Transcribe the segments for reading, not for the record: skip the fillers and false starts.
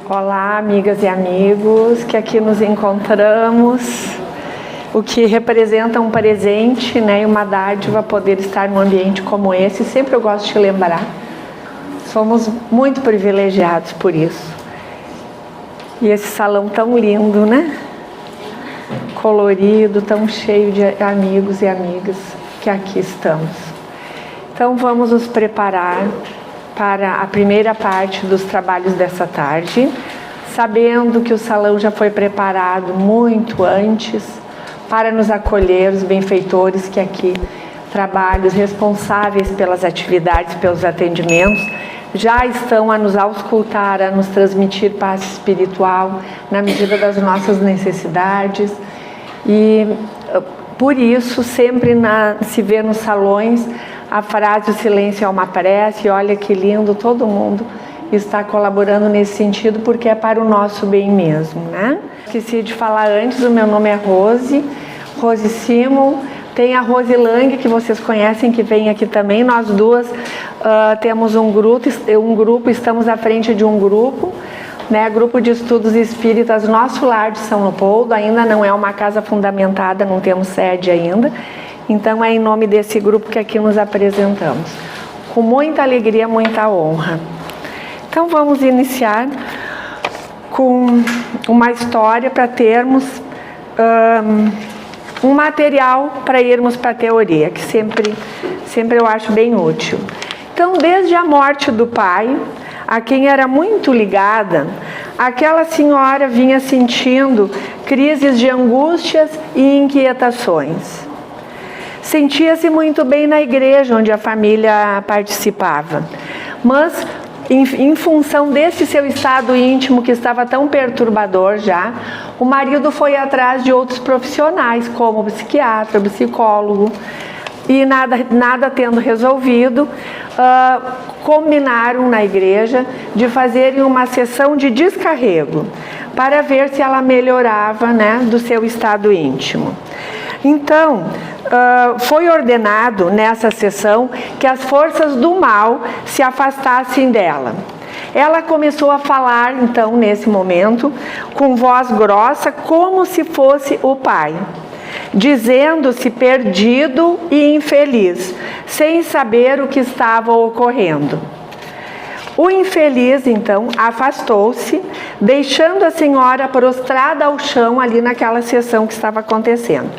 Olá, amigas e amigos, que aqui nos encontramos, o que representa um presente, né, e uma dádiva poder estar num ambiente como esse. Sempre eu gosto de lembrar, somos muito privilegiados por isso. E esse salão tão lindo, né? Colorido, tão cheio de amigos e amigas que aqui estamos. Então vamos nos preparar para a primeira parte dos trabalhos dessa tarde, sabendo que o salão já foi preparado muito antes para nos acolher, os benfeitores que aqui trabalham, os responsáveis pelas atividades, pelos atendimentos, já estão a nos auscultar, a nos transmitir paz espiritual na medida das nossas necessidades. E por isso sempre se vê nos salões a frase "o silêncio é uma prece", e olha que lindo, todo mundo está colaborando nesse sentido, porque é para o nosso bem mesmo, né? Esqueci de falar antes, o meu nome é Rose Simon, tem a Rose Lang, que vocês conhecem, que vem aqui também. Nós duas temos um grupo, estamos à frente de um grupo, né? Grupo de Estudos Espíritas Nosso Lar de São Leopoldo. Ainda não é uma casa fundamentada, não temos sede ainda. Então é em nome desse grupo que aqui nos apresentamos, com muita alegria, muita honra. Então vamos iniciar com uma história para termos um material para irmos para a teoria, que sempre eu acho bem útil. Então, desde a morte do pai, a quem era muito ligada, aquela senhora vinha sentindo crises de angústias e inquietações. Sentia-se muito bem na igreja onde a família participava, mas em função desse seu estado íntimo que estava tão perturbador já, o marido foi atrás de outros profissionais, como o psiquiatra, o psicólogo, e nada tendo resolvido, combinaram na igreja de fazerem uma sessão de descarrego para ver se ela melhorava, né, do seu estado íntimo. Então, foi ordenado nessa sessão que as forças do mal se afastassem dela. Ela começou a falar, então, nesse momento, com voz grossa, como se fosse o pai, dizendo-se perdido e infeliz, sem saber o que estava ocorrendo. O infeliz, então, afastou-se, deixando a senhora prostrada ao chão ali naquela sessão que estava acontecendo.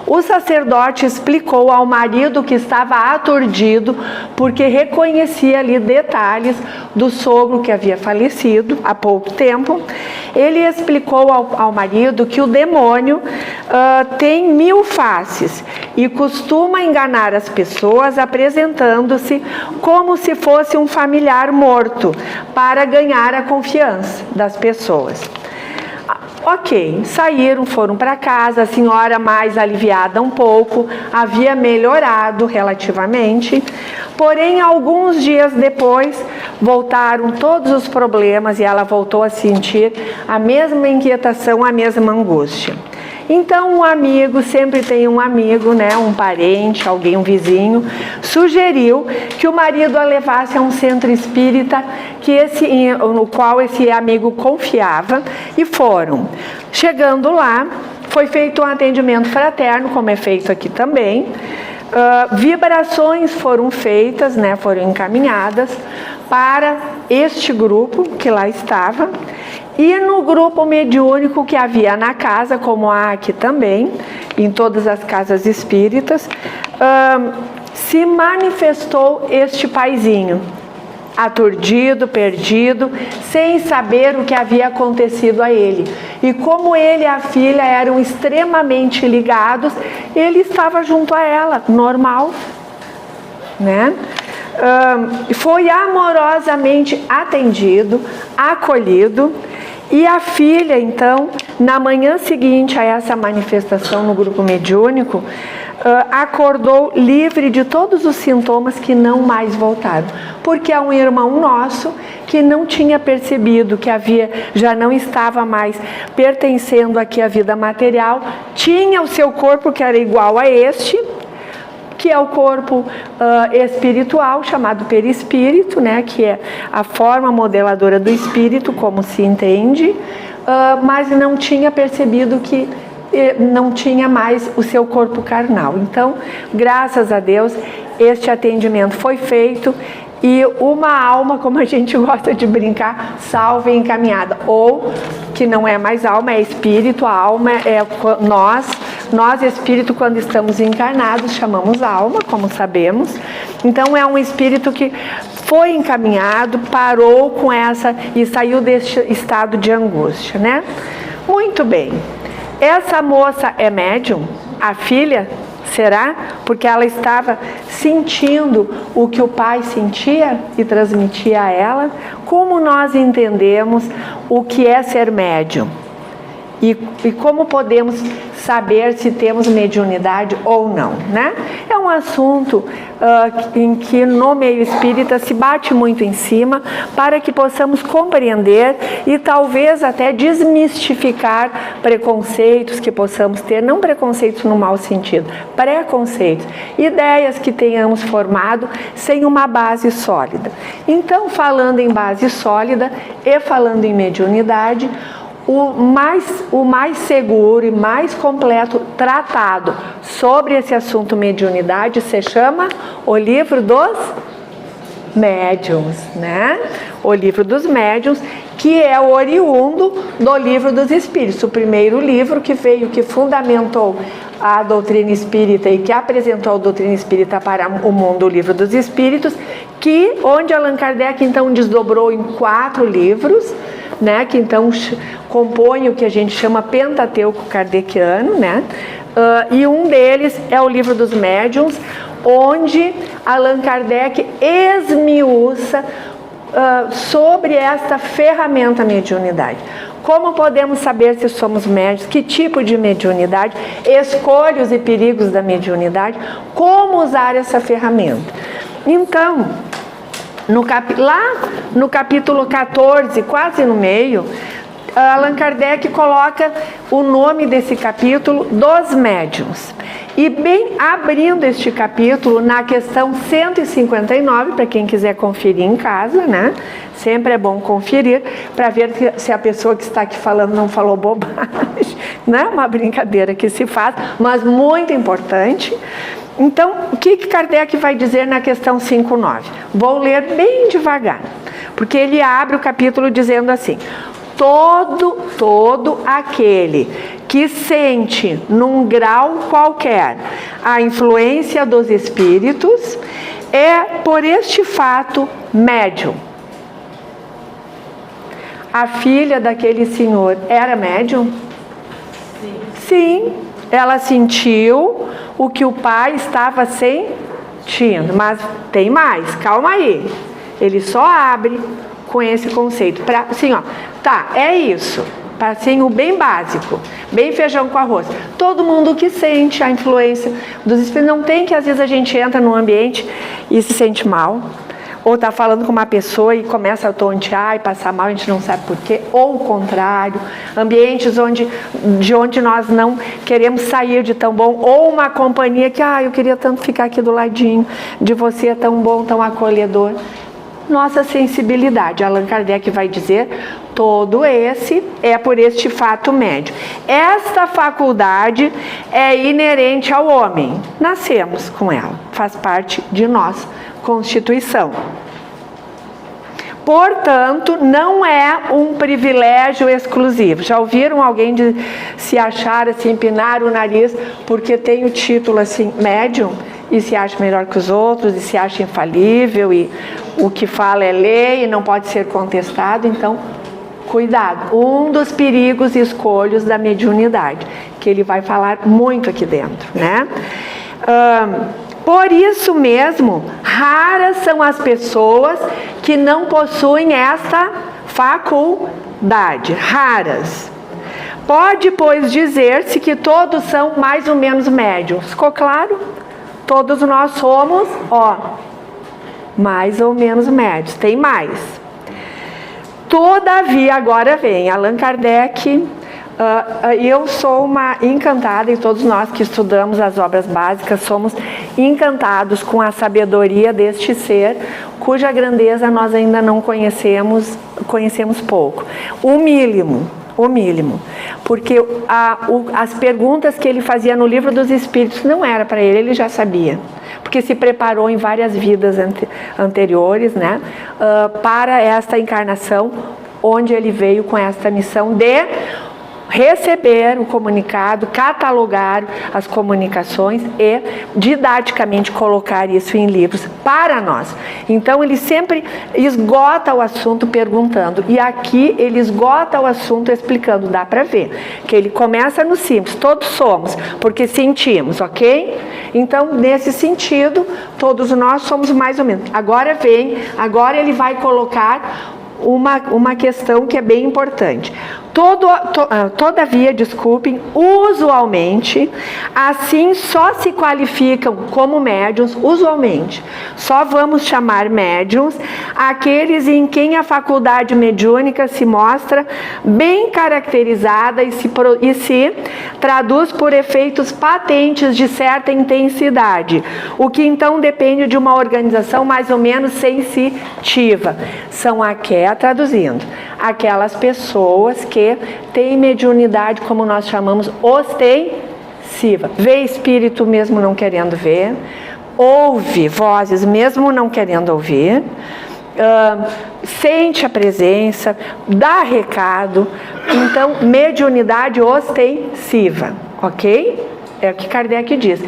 O sacerdote explicou ao marido, que estava aturdido, porque reconhecia ali detalhes do sogro que havia falecido há pouco tempo. Ele explicou ao marido que o demônio tem 1000 faces e costuma enganar as pessoas apresentando-se como se fosse um familiar morto, para ganhar a confiança das pessoas. Ok, saíram, foram para casa, a senhora mais aliviada um pouco, havia melhorado relativamente, porém alguns dias depois voltaram todos os problemas e ela voltou a sentir a mesma inquietação, a mesma angústia. Então um amigo, sempre tem um amigo, né, um parente, alguém, um vizinho, sugeriu que o marido a levasse a um centro espírita no qual esse amigo confiava, e foram. Chegando lá, foi feito um atendimento fraterno, como é feito aqui também. Vibrações foram feitas, né, foram encaminhadas para este grupo que lá estava, e no grupo mediúnico que havia na casa, como há aqui também, em todas as casas espíritas, se manifestou este paizinho, aturdido, perdido, sem saber o que havia acontecido a ele. E como ele e a filha eram extremamente ligados, ele estava junto a ela, normal, né? Foi amorosamente atendido, acolhido, e a filha, então, na manhã seguinte a essa manifestação no grupo mediúnico, acordou livre de todos os sintomas que não mais voltaram. Porque há um irmão nosso que não tinha percebido que já não estava mais pertencendo aqui à vida material, tinha o seu corpo que era igual a este, que é o corpo espiritual, chamado perispírito, né, que é a forma modeladora do espírito, como se entende, mas não tinha percebido que não tinha mais o seu corpo carnal. Então, graças a Deus, este atendimento foi feito e uma alma, como a gente gosta de brincar, salva e encaminhada. Ou, que não é mais alma, é espírito. A alma é nós espírito, quando estamos encarnados, chamamos alma, como sabemos. Então, é um espírito que foi encaminhado, parou com essa e saiu deste estado de angústia, né? Muito bem. Essa moça é médium? A filha? Será? Porque ela estava sentindo o que o pai sentia e transmitia a ela. Como nós entendemos o que é ser médium? E como podemos saber se temos mediunidade ou não, né? É um assunto em que no meio espírita se bate muito em cima para que possamos compreender e talvez até desmistificar preconceitos que possamos ter, não preconceitos no mau sentido, preconceitos, ideias que tenhamos formado sem uma base sólida. Então, falando em base sólida e falando em mediunidade, o mais seguro e mais completo tratado sobre esse assunto mediunidade se chama O Livro dos Médiuns, né? O Livro dos Médiuns, que é oriundo do Livro dos Espíritos, o primeiro livro que veio, que fundamentou a doutrina espírita e que apresentou a doutrina espírita para o mundo, o Livro dos Espíritos, onde Allan Kardec então desdobrou em 4 livros, né, que então compõe o que a gente chama Pentateuco Kardeciano, né? E um deles é o Livro dos Médiuns, onde Allan Kardec esmiuça sobre esta ferramenta mediunidade. Como podemos saber se somos médiuns, que tipo de mediunidade, escolhas e perigos da mediunidade, como usar essa ferramenta. Então, lá no capítulo 14, quase no meio, Allan Kardec coloca o nome desse capítulo dos médiuns. E bem abrindo este capítulo, na questão 159, para quem quiser conferir em casa, né? Sempre é bom conferir, para ver se a pessoa que está aqui falando não falou bobagem, né? Uma brincadeira que se faz, mas muito importante. Então, o que Kardec vai dizer na questão 59? Vou ler bem devagar, porque ele abre o capítulo dizendo assim: todo aquele que sente num grau qualquer a influência dos espíritos é, por este fato, médium. A filha daquele senhor era médium? Sim, ela sentiu o que o pai estava sentindo, mas tem mais, calma aí. Ele só abre com esse conceito, assim, ó, tá, é isso, assim, o bem básico, bem feijão com arroz. Todo mundo que sente a influência dos espíritos, não tem que às vezes a gente entra num ambiente e se sente mal, ou tá falando com uma pessoa e começa a tontear e passar mal, a gente não sabe por quê, ou o contrário, ambientes de onde nós não queremos sair de tão bom, ou uma companhia que, eu queria tanto ficar aqui do ladinho de você, é tão bom, tão acolhedor. Nossa sensibilidade, Allan Kardec vai dizer, todo esse é por este fato médio. Esta faculdade é inerente ao homem, nascemos com ela, faz parte de nossa constituição. Portanto, não é um privilégio exclusivo. Já ouviram alguém se achar assim, empinar o nariz porque tem o título assim, médium, e se acha melhor que os outros, e se acha infalível, e o que fala é lei e não pode ser contestado? Então, cuidado. Um dos perigos e escolhos da mediunidade, que ele vai falar muito aqui dentro, né? Por isso mesmo, raras são as pessoas que não possuem esta faculdade. Raras. Pode, pois, dizer-se que todos são mais ou menos médiuns. Ficou claro? Todos nós somos, mais ou menos médios. Tem mais. Todavia, agora vem Allan Kardec. Eu sou uma encantada, e todos nós que estudamos as obras básicas somos encantados com a sabedoria deste ser, cuja grandeza nós ainda não conhecemos pouco. O mínimo, porque as perguntas que ele fazia no Livro dos Espíritos não era para ele, ele já sabia, porque se preparou em várias vidas anteriores, né, para esta encarnação, onde ele veio com esta missão de receber o comunicado, catalogar as comunicações e didaticamente colocar isso em livros para nós. Então ele sempre esgota o assunto perguntando, e aqui ele esgota o assunto explicando. Dá para ver que ele começa no simples: todos somos porque sentimos, ok? Então, nesse sentido, todos nós somos mais ou menos. Agora ele vai colocar uma questão que é bem importante. Todavia, desculpem, usualmente, assim só se qualificam como médiuns, usualmente, só vamos chamar médiuns aqueles em quem a faculdade mediúnica se mostra bem caracterizada e se traduz por efeitos patentes de certa intensidade, o que então depende de uma organização mais ou menos sensitiva. São traduzindo, aquelas pessoas que têm mediunidade, como nós chamamos, ostensiva. Vê espírito mesmo não querendo ver, ouve vozes mesmo não querendo ouvir, sente a presença, dá recado. Então, mediunidade ostensiva, ok? É o que Kardec diz.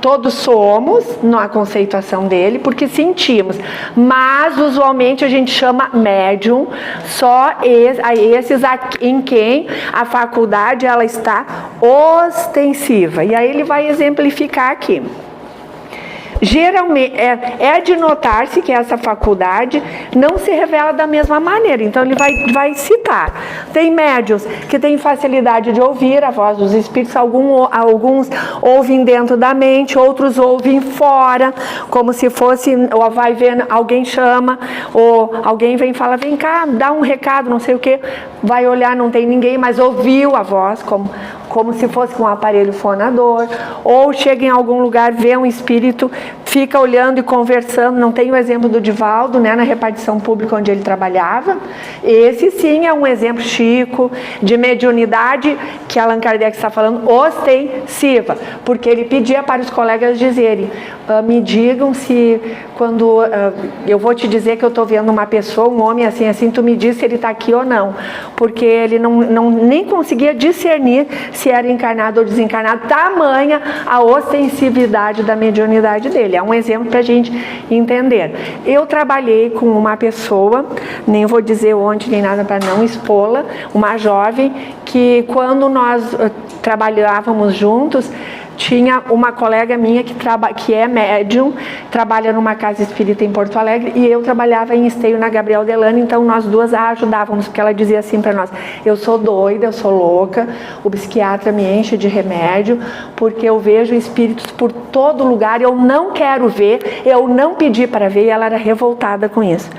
Todos somos, na conceituação dele, porque sentimos, mas usualmente a gente chama médium só esses em quem a faculdade ela está ostensiva. E aí ele vai exemplificar aqui. Geralmente, é de notar-se que essa faculdade não se revela da mesma maneira. Então ele vai citar. Tem médiuns que têm facilidade de ouvir a voz dos espíritos, alguns ouvem dentro da mente, outros ouvem fora, como se fosse, ou vai ver, alguém chama, ou alguém vem e fala, vem cá, dá um recado, não sei o que, vai olhar, não tem ninguém, mas ouviu a voz, como se fosse com um aparelho fonador, ou chega em algum lugar, vê um espírito, fica olhando e conversando. Não tem o exemplo do Divaldo, né, na repartição pública onde ele trabalhava. Esse sim é um exemplo chico de mediunidade que Allan Kardec está falando, ostensiva, porque ele pedia para os colegas dizerem, me digam se quando eu vou te dizer que eu estou vendo uma pessoa, um homem assim, tu me diz se ele está aqui ou não, porque ele nem conseguia discernir se era encarnado ou desencarnado, tamanha a ostensividade da mediunidade dele. É um exemplo para a gente entender. Eu trabalhei com uma pessoa, nem vou dizer onde nem nada para não expô-la, uma jovem que quando nós trabalhávamos juntos, tinha uma colega minha que é médium, trabalha numa casa espírita em Porto Alegre, e eu trabalhava em Esteio, na Gabriel Delano. Então nós duas a ajudávamos, porque ela dizia assim para nós, eu sou doida, eu sou louca, o psiquiatra me enche de remédio, porque eu vejo espíritos por todo lugar, eu não quero ver, eu não pedi para ver, e ela era revoltada com isso.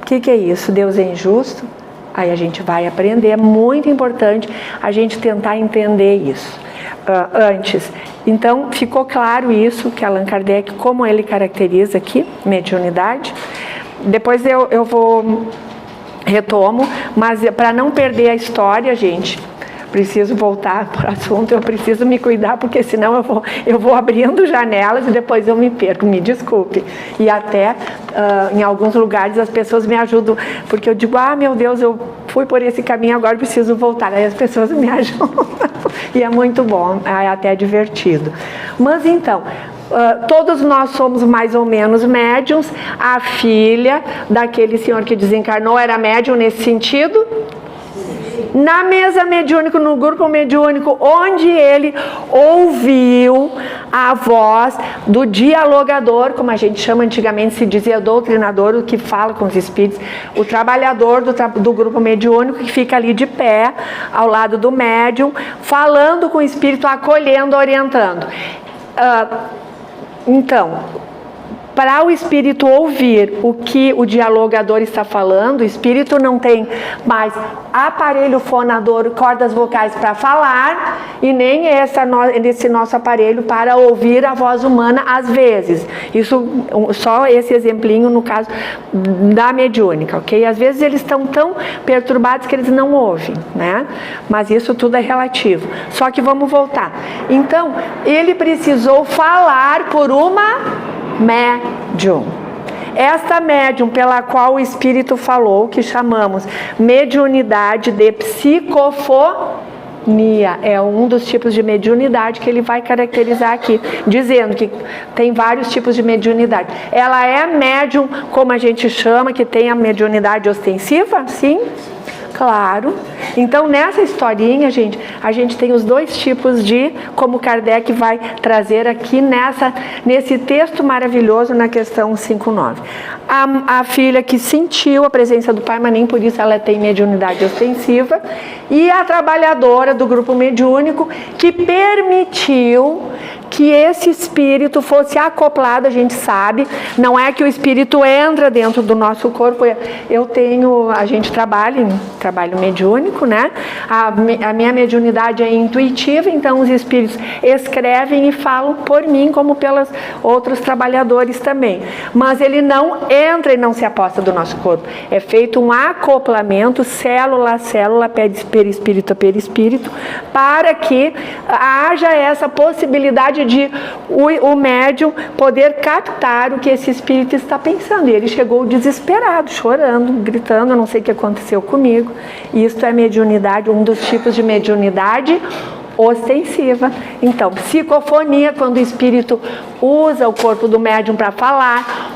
O que é isso? Deus é injusto? Aí a gente vai aprender, é muito importante a gente tentar entender isso. Antes. Então, ficou claro isso, que Allan Kardec, como ele caracteriza aqui, mediunidade. Depois eu retomo, mas para não perder a história, gente, preciso voltar para o assunto, eu preciso me cuidar, porque senão eu vou abrindo janelas e depois eu me perco, me desculpe. E até em alguns lugares as pessoas me ajudam, porque eu digo, meu Deus, eu fui por esse caminho, agora preciso voltar. Aí as pessoas me ajudam e é muito bom, é até divertido. Mas então, todos nós somos mais ou menos médiums. A filha daquele senhor que desencarnou era médium nesse sentido? Na mesa mediúnica, no grupo mediúnico, onde ele ouviu a voz do dialogador, como a gente chama antigamente, se dizia doutrinador, o que fala com os espíritos, o trabalhador do grupo mediúnico, que fica ali de pé, ao lado do médium, falando com o espírito, acolhendo, orientando. Então, para o espírito ouvir o que o dialogador está falando, o espírito não tem mais aparelho fonador, cordas vocais para falar, e nem esse nosso aparelho para ouvir a voz humana às vezes. Isso, só esse exemplinho no caso da mediúnica, ok? Às vezes eles estão tão perturbados que eles não ouvem, né? Mas isso tudo é relativo. Só que vamos voltar. Então, ele precisou falar por uma médium. Esta médium pela qual o espírito falou, que chamamos mediunidade de psicofonia, é um dos tipos de mediunidade que ele vai caracterizar aqui, dizendo que tem vários tipos de mediunidade. Ela é médium, como a gente chama, que tem a mediunidade ostensiva? Sim? Claro. Então, nessa historinha, gente, a gente tem os dois tipos de, como Kardec vai trazer aqui nesse texto maravilhoso na questão 59. A filha que sentiu a presença do pai, mas nem por isso ela tem mediunidade ostensiva, e a trabalhadora do grupo mediúnico que permitiu que esse espírito fosse acoplado, a gente sabe, não é que o espírito entra dentro do nosso corpo. A gente trabalha em trabalho mediúnico, né? A minha mediunidade é intuitiva, então os espíritos escrevem e falam por mim, como pelos outros trabalhadores também. Mas ele não entra e não se aposta do nosso corpo. É feito um acoplamento, célula a célula, perispírito a perispírito, para que haja essa possibilidade de o médium poder captar o que esse espírito está pensando. E ele chegou desesperado, chorando, gritando, eu não sei o que aconteceu comigo. Isto é mediunidade, um dos tipos de mediunidade ostensiva. Então, psicofonia, quando o espírito usa o corpo do médium para falar,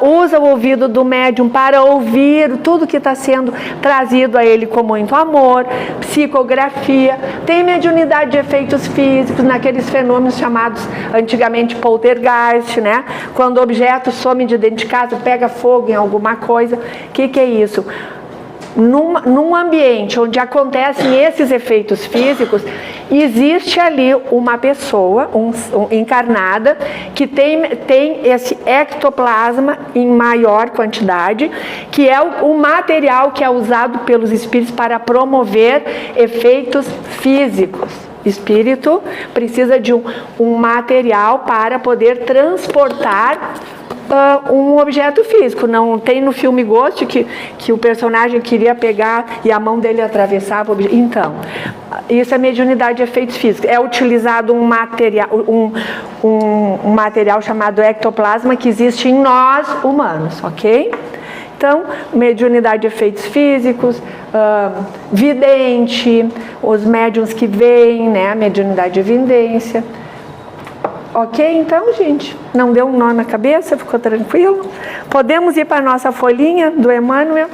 usa o ouvido do médium para ouvir tudo que está sendo trazido a ele com muito amor. Psicografia, tem mediunidade de efeitos físicos, naqueles fenômenos chamados antigamente poltergeist, né? Quando o objeto some de dentro de casa, pega fogo em alguma coisa. O que é isso? Num ambiente onde acontecem esses efeitos físicos, existe ali uma pessoa encarnada que tem esse ectoplasma em maior quantidade, que é o material que é usado pelos espíritos para promover efeitos físicos. Espírito precisa de um material para poder transportar um objeto físico. Não tem no filme Ghost que o personagem queria pegar e a mão dele atravessava o objeto. Então, isso é mediunidade de efeitos físicos. É utilizado um material chamado ectoplasma que existe em nós humanos, ok? Então, mediunidade de efeitos físicos, vidente, os médiuns que veem, né? A mediunidade de evidência. Ok? Então, gente, não deu um nó na cabeça? Ficou tranquilo? Podemos ir para a nossa folhinha do Emmanuel?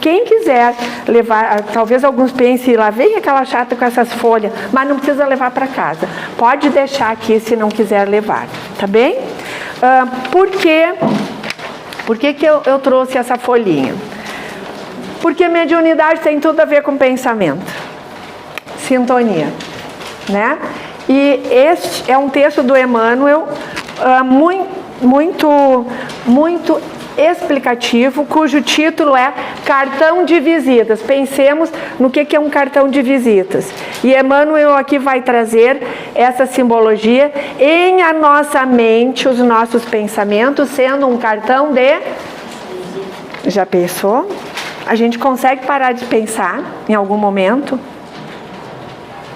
Quem quiser levar, talvez alguns pensem, lá vem aquela chata com essas folhas, mas não precisa levar para casa. Pode deixar aqui se não quiser levar, tá bem? Por que eu trouxe essa folhinha? Porque mediunidade tem tudo a ver com pensamento. Sintonia, né? E este é um texto do Emmanuel muito explicativo, cujo título é Cartão de Visitas. Pensemos no que é um cartão de visitas. E Emmanuel aqui vai trazer essa simbologia em a nossa mente, os nossos pensamentos, sendo um cartão de... Já pensou? A gente consegue parar de pensar em algum momento?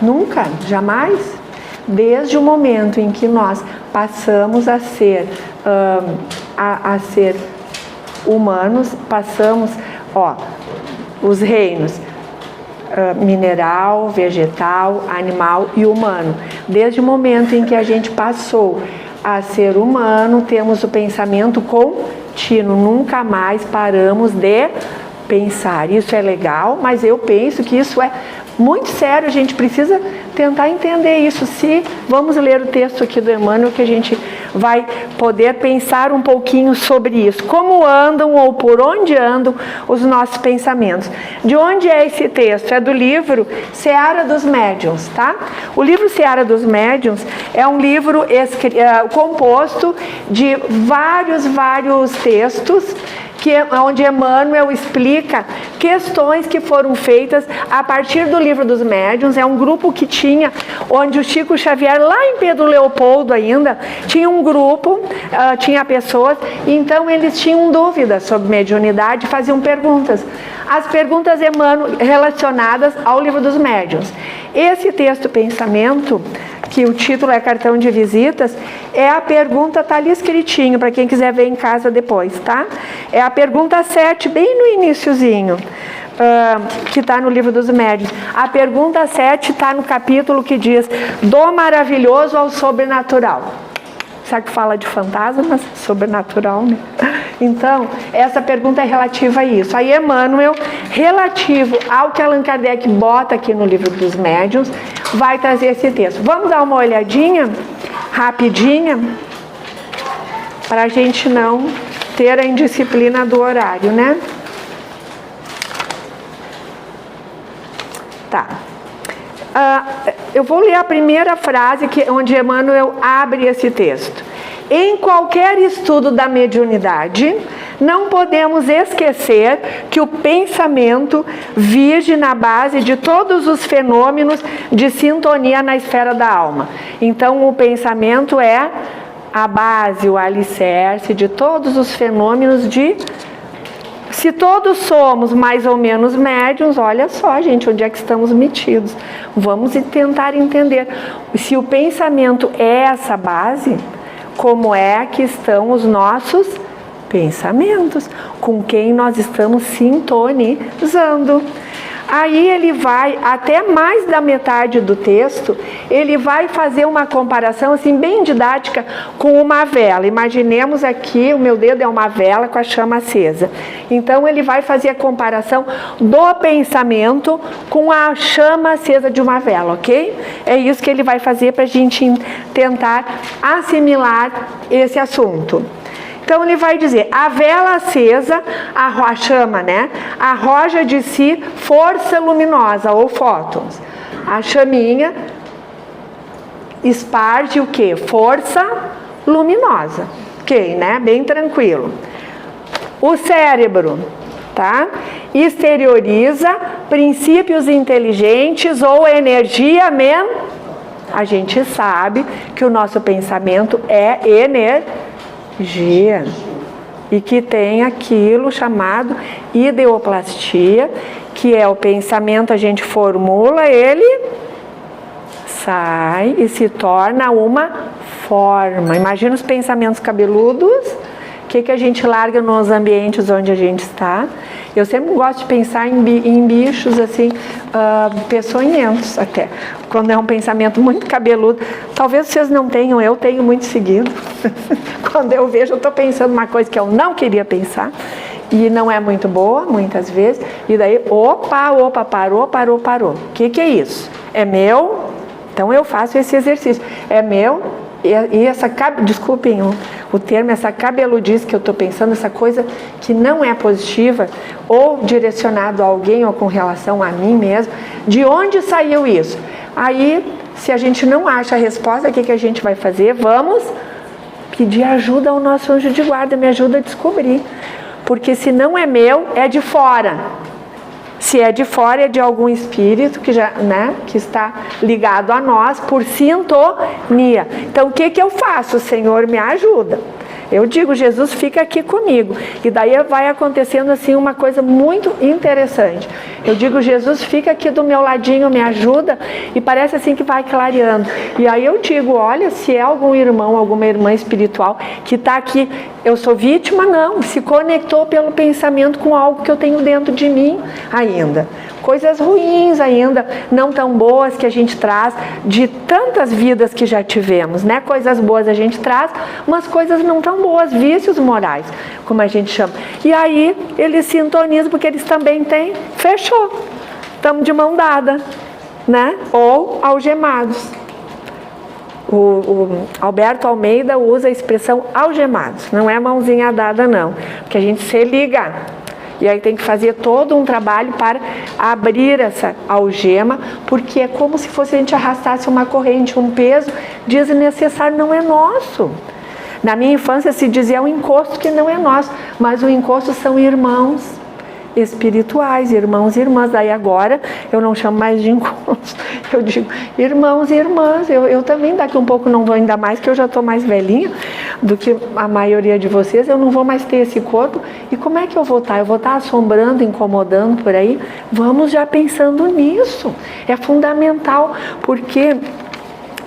Nunca, jamais. Desde o momento em que nós passamos a ser humanos, passamos, os reinos mineral, vegetal, animal e humano. Desde o momento em que a gente passou a ser humano, temos o pensamento contínuo, nunca mais paramos de pensar. Isso é legal, mas eu penso que isso é muito sério, a gente precisa tentar entender isso. Se vamos ler o texto aqui do Emmanuel, que a gente vai poder pensar um pouquinho sobre isso. Como andam ou por onde andam os nossos pensamentos. De onde é esse texto? É do livro Seara dos Médiuns, tá? O livro Seara dos Médiuns é um livro composto de vários textos, onde Emmanuel explica questões que foram feitas a partir do livro dos médiuns. É um grupo que tinha, onde o Chico Xavier, lá em Pedro Leopoldo ainda, tinha um grupo, tinha pessoas, então eles tinham dúvidas sobre mediunidade, faziam perguntas. As perguntas relacionadas ao livro dos médiuns. Esse texto Pensamento, que o título é Cartão de Visitas, é a pergunta, tá ali escritinho, para quem quiser ver em casa depois, tá? É a pergunta 7, bem no iniciozinho, que está no livro dos médiuns. A pergunta 7 está no capítulo que diz, do maravilhoso ao sobrenatural. Sabe que fala de fantasmas? Sobrenatural, né? Então, essa pergunta é relativa a isso. Aí Emmanuel, relativo ao que Allan Kardec bota aqui no livro dos médiuns, vai trazer esse texto. Vamos dar uma olhadinha, rapidinha, para a gente não ter a indisciplina do horário, né? Tá. Eu vou ler a primeira frase onde Emmanuel abre esse texto. Em qualquer estudo da mediunidade, não podemos esquecer que o pensamento vige na base de todos os fenômenos de sintonia na esfera da alma. Então, o pensamento é a base, o alicerce de todos os fenômenos de... Se todos somos mais ou menos médiuns, olha só, gente, onde é que estamos metidos. Vamos tentar entender. Se o pensamento é essa base, como é que estão os nossos pensamentos? Com quem nós estamos sintonizando? Aí ele vai, até mais da metade do texto, ele vai fazer uma comparação assim bem didática com uma vela. Imaginemos aqui, o meu dedo é uma vela com a chama acesa. Então ele vai fazer a comparação do pensamento com a chama acesa de uma vela, ok? É isso que ele vai fazer para a gente tentar assimilar esse assunto. Então ele vai dizer, a vela acesa, a chama, né? Arroja de si força luminosa ou fótons. A chaminha esparge o quê? Força luminosa. Ok, né? Bem tranquilo. O cérebro, tá? Exterioriza princípios inteligentes ou energia mental. A gente sabe que o nosso pensamento é energia. E que tem aquilo chamado ideoplastia, que é o pensamento, a gente formula, ele sai e se torna uma forma. Imagina os pensamentos cabeludos, o que a gente larga nos ambientes onde a gente está. Eu sempre gosto de pensar em bichos assim, peçonhentos até. Quando é um pensamento muito cabeludo, talvez vocês não tenham, eu tenho muito seguido. Quando eu vejo, eu estou pensando uma coisa que eu não queria pensar e não é muito boa, muitas vezes. E daí, opa, parou. O que é isso? É meu? Então eu faço esse exercício. É meu? E essa, desculpem o termo, essa cabeludice que eu estou pensando, essa coisa que não é positiva, ou direcionado a alguém ou com relação a mim mesmo, de onde saiu isso? Aí, se a gente não acha a resposta, o que a gente vai fazer? Vamos pedir ajuda ao nosso anjo de guarda, me ajuda a descobrir. Porque se não é meu, é de fora. Se é de fora, é de algum espírito que, que está ligado a nós por sintonia. Então, o que eu faço? O Senhor me ajuda. Eu digo, Jesus, fica aqui comigo. E daí vai acontecendo assim uma coisa muito interessante. Eu digo, Jesus, fica aqui do meu ladinho, me ajuda. E parece assim que vai clareando. E aí eu digo, olha, se é algum irmão, alguma irmã espiritual que está aqui, eu sou vítima? Não. Se conectou pelo pensamento com algo que eu tenho dentro de mim ainda. Coisas ruins ainda, não tão boas que a gente traz de tantas vidas que já tivemos, né? Coisas boas a gente traz, mas coisas não tão boas, vícios morais, como a gente chama. E aí eles sintonizam porque eles também têm, fechou. Estamos de mão dada. né? Ou algemados. O Alberto Almeida usa a expressão algemados, não é mãozinha dada não, porque a gente se liga. E aí tem que fazer todo um trabalho para abrir essa algema, porque é como se fosse a gente arrastasse uma corrente, um peso desnecessário, não é nosso. Na minha infância se dizia um encosto que não é nosso, mas o encosto são irmãos espirituais, irmãos e irmãs. Daí agora eu não chamo mais de encosto, eu digo irmãos e irmãs. Eu também daqui um pouco não vou, ainda mais que eu já estou mais velhinha do que a maioria de vocês, eu não vou mais ter esse corpo. E como é que eu vou estar? Eu vou estar assombrando, incomodando por aí? Vamos já pensando nisso. É fundamental, porque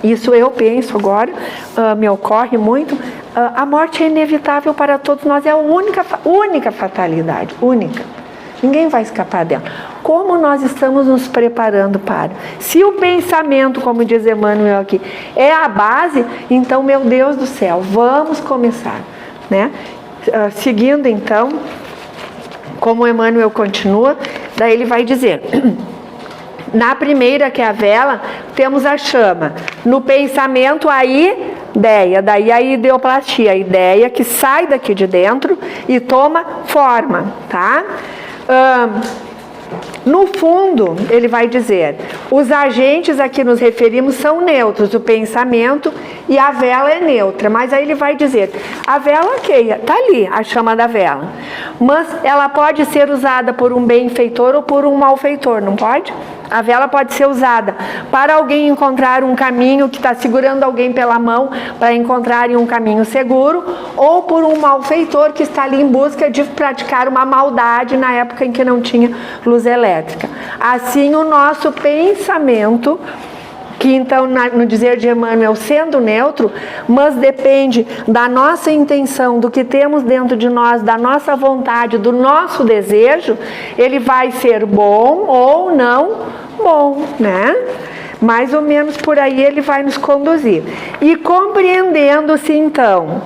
isso eu penso agora, me ocorre muito, a morte é inevitável para todos nós, é a única fatalidade, única. Ninguém vai escapar dela. Como nós estamos nos preparando para? Se o pensamento, como diz Emmanuel aqui, é a base, então, meu Deus do céu, vamos começar, né? Seguindo então, como Emmanuel continua, daí ele vai dizer: na primeira, que é a vela, temos a chama. No pensamento, a ideia, daí a ideoplastia, a ideia que sai daqui de dentro e toma forma, tá? No fundo, ele vai dizer, os agentes a que nos referimos são neutros, o pensamento e a vela é neutra, mas aí ele vai dizer, a vela, ok, está ali, a chama da vela, mas ela pode ser usada por um benfeitor ou por um malfeitor, não pode? A vela pode ser usada para alguém encontrar um caminho, que está segurando alguém pela mão para encontrarem um caminho seguro, ou por um malfeitor que está ali em busca de praticar uma maldade na época em que não tinha luz elétrica. Assim, o nosso pensamento, que então, no dizer de Emmanuel, sendo neutro, mas depende da nossa intenção, do que temos dentro de nós, da nossa vontade, do nosso desejo, ele vai ser bom ou não bom, né? Mais ou menos por aí ele vai nos conduzir. E compreendendo-se então,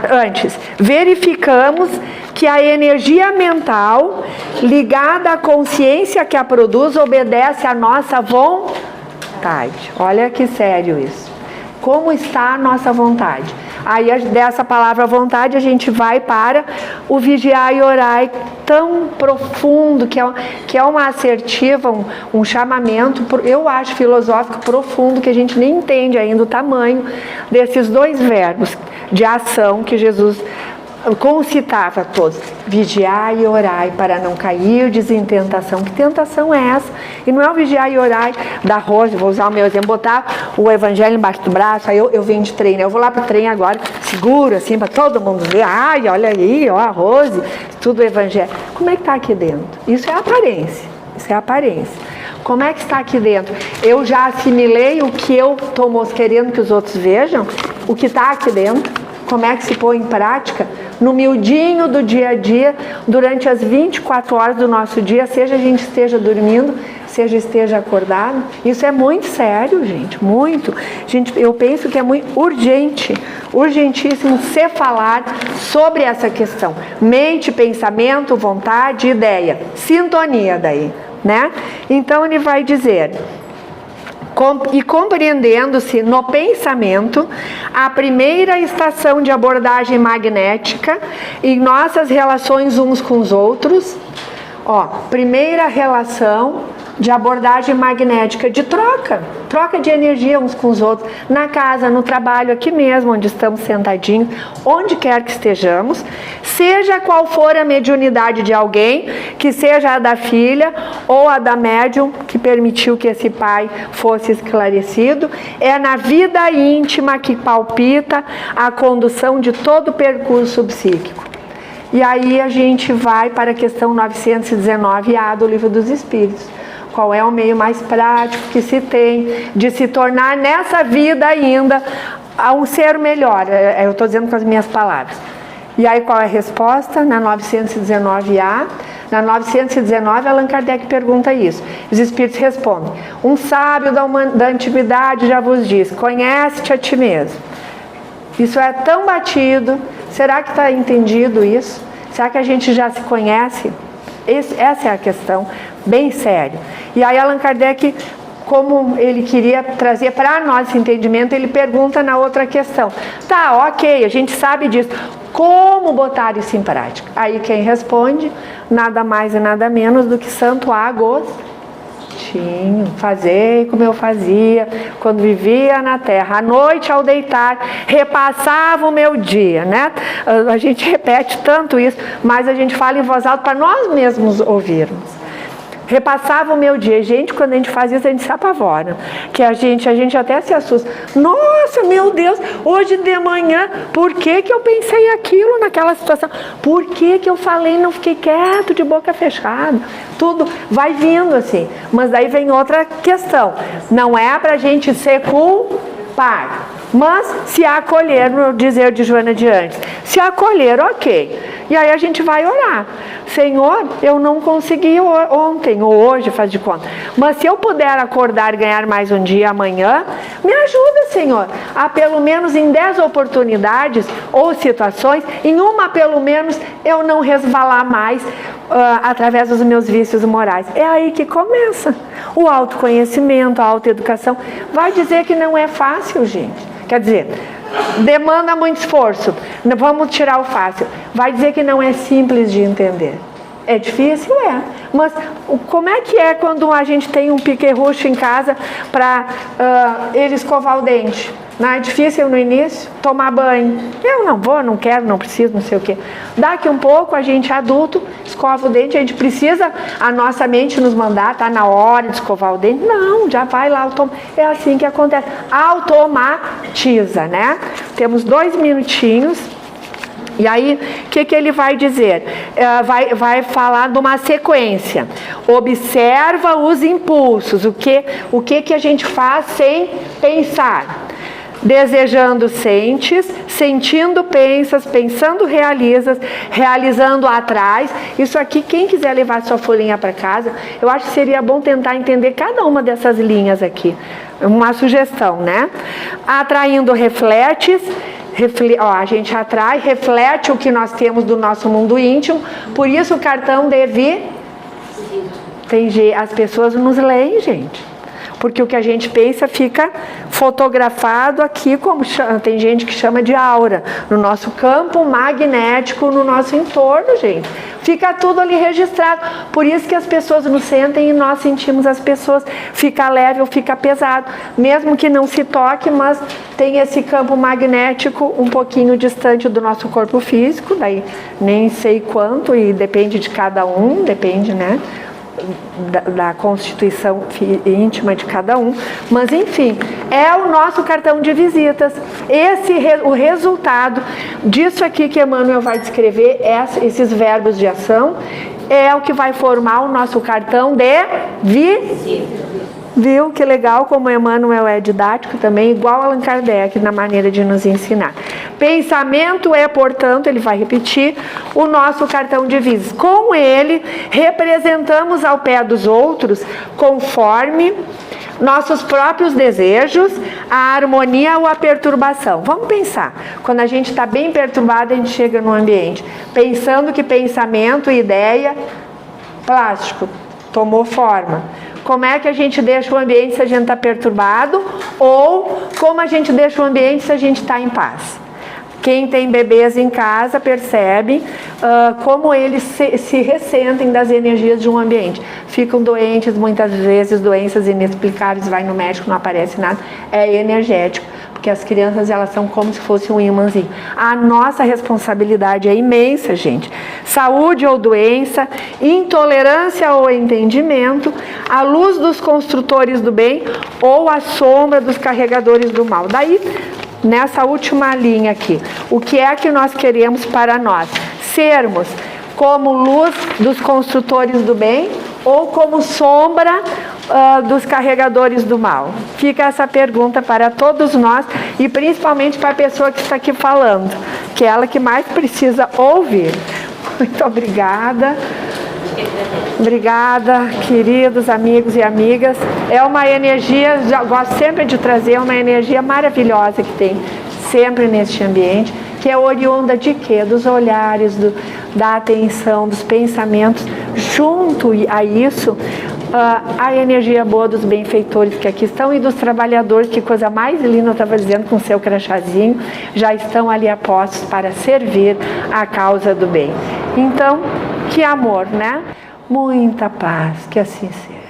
antes, verificamos que a energia mental ligada à consciência que a produz obedece à nossa vontade. Olha que sério isso. Como está a nossa vontade? Aí dessa palavra vontade a gente vai para o vigiar e orar tão profundo, que é uma assertiva, um chamamento, eu acho filosófico profundo, que a gente nem entende ainda o tamanho desses dois verbos de ação que Jesus concitava a todos: vigiar e orar para não cairdes em tentação. Que tentação é essa? E não é o vigiar e orar da Rose, vou usar o meu exemplo, botar o evangelho embaixo do braço, aí eu venho de trem, né? Eu vou lá para o trem agora, seguro assim, para todo mundo ver, ai, olha aí, ó, a Rose, tudo o evangelho. Como é que está aqui dentro? Isso é aparência, isso é aparência. Como é que está aqui dentro? Eu já assimilei o que eu estou querendo que os outros vejam, o que está aqui dentro. Como é que se põe em prática no miudinho do dia a dia, durante as 24 horas do nosso dia, seja a gente esteja dormindo, seja esteja acordado. Isso é muito sério, gente, muito. Gente, eu penso que é muito urgente, urgentíssimo se falar sobre essa questão. Mente, pensamento, vontade, ideia, sintonia daí, né? Então ele vai dizer: e compreendendo-se no pensamento a primeira estação de abordagem magnética em nossas relações uns com os outros. Primeira relação de abordagem magnética, de troca de energia uns com os outros, na casa, no trabalho, aqui mesmo onde estamos sentadinhos, onde quer que estejamos, seja qual for a mediunidade de alguém, que seja a da filha ou a da médium que permitiu que esse pai fosse esclarecido, é na vida íntima que palpita a condução de todo o percurso psíquico. E aí a gente vai para a questão 919A do Livro dos Espíritos. Qual é o meio mais prático que se tem de se tornar nessa vida ainda um ser melhor? Eu estou dizendo com as minhas palavras. E aí qual é a resposta? Na 919A. Na 919, Allan Kardec pergunta isso. Os Espíritos respondem: um sábio da antiguidade já vos diz, conhece-te a ti mesmo. Isso é tão batido. Será que está entendido isso? Será que a gente já se conhece? Essa é a questão bem sério. E aí Allan Kardec, como ele queria trazer para nós esse entendimento, ele pergunta na outra questão. Tá, ok, a gente sabe disso. Como botar isso em prática? Aí quem responde, nada mais e nada menos do que Santo Agostinho. Fazei como eu fazia quando vivia na terra. À noite, ao deitar, repassava o meu dia, né? A gente repete tanto isso, mas a gente fala em voz alta para nós mesmos ouvirmos. Repassava o meu dia. Gente, quando a gente faz isso, a gente se apavora. Que a gente até se assusta. Nossa, meu Deus, hoje de manhã, por que eu pensei aquilo naquela situação? Por que eu falei e não fiquei quieto, de boca fechada? Tudo vai vindo assim. Mas daí vem outra questão. Não é pra gente ser culpar, mas se acolher, no dizer de Joana de Andes. Se acolher, ok. E aí a gente vai orar. Senhor, eu não consegui ontem ou hoje, faz de conta. Mas se eu puder acordar e ganhar mais um dia amanhã, me ajuda, Senhor, a pelo menos em 10 oportunidades ou situações, em uma pelo menos, eu não resvalar mais através dos meus vícios morais. É aí que começa o autoconhecimento, a autoeducação. Vai dizer que não é fácil, gente. Quer dizer, demanda muito esforço. Vamos tirar o fácil. Vai dizer que não é simples de entender. É difícil? É. Mas como é que é quando a gente tem um piquerrucho em casa para ele escovar o dente? Não é difícil no início? Tomar banho. Eu não vou, não quero, não preciso, não sei o quê. Daqui um pouco, a gente adulto, escova o dente, a gente precisa, a nossa mente nos mandar, tá na hora de escovar o dente. Não, já vai lá, é assim que acontece. Automatiza, né? Temos 2 minutinhos. E aí, o que ele vai dizer? Vai falar de uma sequência. Observa os impulsos. O que a gente faz sem pensar? Desejando sentes, sentindo pensas, pensando realizas, realizando atrás. Isso aqui, quem quiser levar sua folhinha para casa, eu acho que seria bom tentar entender cada uma dessas linhas aqui. Uma sugestão, né? Atraindo refletes. A gente atrai, reflete o que nós temos do nosso mundo íntimo. Por isso o cartão deve... As pessoas nos leem, gente. Porque o que a gente pensa fica fotografado aqui, como tem gente que chama de aura, no nosso campo magnético, no nosso entorno, gente. Fica tudo ali registrado. Por isso que as pessoas nos sentem e nós sentimos as pessoas. Fica leve ou fica pesado. Mesmo que não se toque, mas tem esse campo magnético um pouquinho distante do nosso corpo físico. Daí nem sei quanto e depende de cada um, depende, né? Da constituição íntima de cada um, mas enfim, é o nosso cartão de visitas. O resultado disso aqui que Emmanuel vai descrever, esses verbos de ação, é o que vai formar o nosso cartão de visita. Viu que legal como Emmanuel é didático também, igual Allan Kardec na maneira de nos ensinar. Pensamento é, portanto, ele vai repetir, o nosso cartão de visitas. Com ele, representamos ao pé dos outros, conforme nossos próprios desejos, a harmonia ou a perturbação. Vamos pensar, quando a gente está bem perturbado, a gente chega no ambiente, pensando que pensamento e ideia, plástico, tomou forma. Como é que a gente deixa o ambiente se a gente está perturbado? Ou como a gente deixa o ambiente se a gente está em paz? Quem tem bebês em casa percebe como eles se ressentem das energias de um ambiente. Ficam doentes, muitas vezes doenças inexplicáveis, vai no médico, não aparece nada, é energético. Porque as crianças, elas são como se fosse um imãzinho. A nossa responsabilidade é imensa, gente. Saúde ou doença, intolerância ou entendimento, a luz dos construtores do bem ou a sombra dos carregadores do mal. Daí, nessa última linha aqui, o que é que nós queremos para nós? Sermos como luz dos construtores do bem ou como sombra dos carregadores do mal? Fica essa pergunta para todos nós e principalmente para a pessoa que está aqui falando, que é ela que mais precisa ouvir. Muito obrigada. Obrigada, queridos amigos e amigas. É uma energia, gosto sempre de trazer uma energia maravilhosa que tem sempre neste ambiente. que é oriunda de quê? Dos olhares, da atenção, dos pensamentos. Junto a isso, a energia boa dos benfeitores que aqui estão e dos trabalhadores, que coisa mais linda, eu estava dizendo, com seu crachazinho, já estão ali apostos para servir a causa do bem. Então, que amor, né? Muita paz, que assim seja.